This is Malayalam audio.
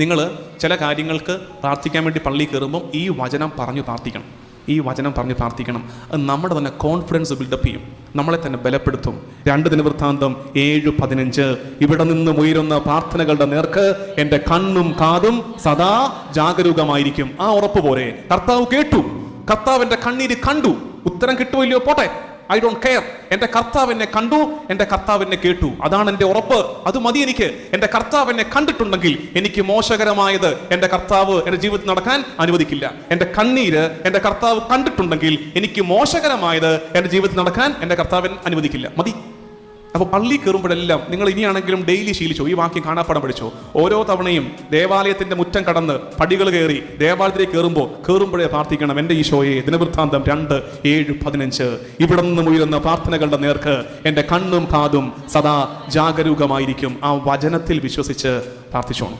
നിങ്ങൾ ചില കാര്യങ്ങൾക്ക് പ്രാർത്ഥിക്കാൻ വേണ്ടി പള്ളിയിൽ കയറുമ്പം ഈ വചനം പറഞ്ഞു പ്രാർത്ഥിക്കണം. ഈ വചനം പറഞ്ഞ് പ്രാർത്ഥിക്കണം. അത് നമ്മുടെ തന്നെ കോൺഫിഡൻസ് ബിൽഡപ്പ് ചെയ്യും, നമ്മളെ തന്നെ ബലപ്പെടുത്തും. 2 ദിനവൃത്താന്തം 7:15 ഇവിടെ നിന്ന് ഉയരുന്ന പ്രാർത്ഥനകളുടെ നേർക്ക് എൻ്റെ കണ്ണും കാതും സദാ ജാഗരൂകമായിരിക്കും. ആ ഉറപ്പ് പോരെ. കർത്താവ് കേട്ടു, കർത്താവ് എൻ്റെ കണ്ണീര് കണ്ടു. ഉത്തരം കിട്ടുമോ പോട്ടെ, ഐ ഡോണ്ട് കെയർ. എൻ്റെ കർത്താവ് എന്നെ കണ്ടു, എൻ്റെ കർത്താവ് എന്നെ കേട്ടു. അതാണ് എൻ്റെ ഉറപ്പ്. അത് മതി എനിക്ക്. എൻ്റെ കർത്താവ് എന്നെ കണ്ടിട്ടുണ്ടെങ്കിൽ എനിക്ക് മോശകരമായത് എൻ്റെ കർത്താവ് എൻ്റെ ജീവിതത്തിൽ നടക്കാൻ അനുവദിക്കില്ല. എൻ്റെ കണ്ണീര് എൻ്റെ കർത്താവ് കണ്ടിട്ടുണ്ടെങ്കിൽ എനിക്ക് മോശകരമായത് എൻ്റെ ജീവിതത്തിൽ നടക്കാൻ എൻ്റെ കർത്താവ് അനുവദിക്കില്ല. മതി. അപ്പോൾ പള്ളി കയറുമ്പോഴെല്ലാം നിങ്ങൾ ഇനിയാണെങ്കിലും ഡെയിലി ശീലിച്ചോ, ഈ വാക്യം കാണാപ്പാടം പഠിച്ചോ. ഓരോ തവണയും ദേവാലയത്തിന്റെ മുറ്റം കടന്ന് പടികൾ കയറി ദേവാലയത്തിലേക്ക് കയറുമ്പോഴേ പ്രാർത്ഥിക്കണം, എൻ്റെ ഈശോയെ. ദിനവൃത്താന്തം 2:7-15 ഇവിടെ നിന്നും ഉയരുന്ന പ്രാർത്ഥനകളുടെ നേർക്ക് എൻ്റെ കണ്ണും കാതും സദാ ജാഗരൂകമായിരിക്കും. ആ വചനത്തിൽ വിശ്വസിച്ച് പ്രാർത്ഥിച്ചോണം.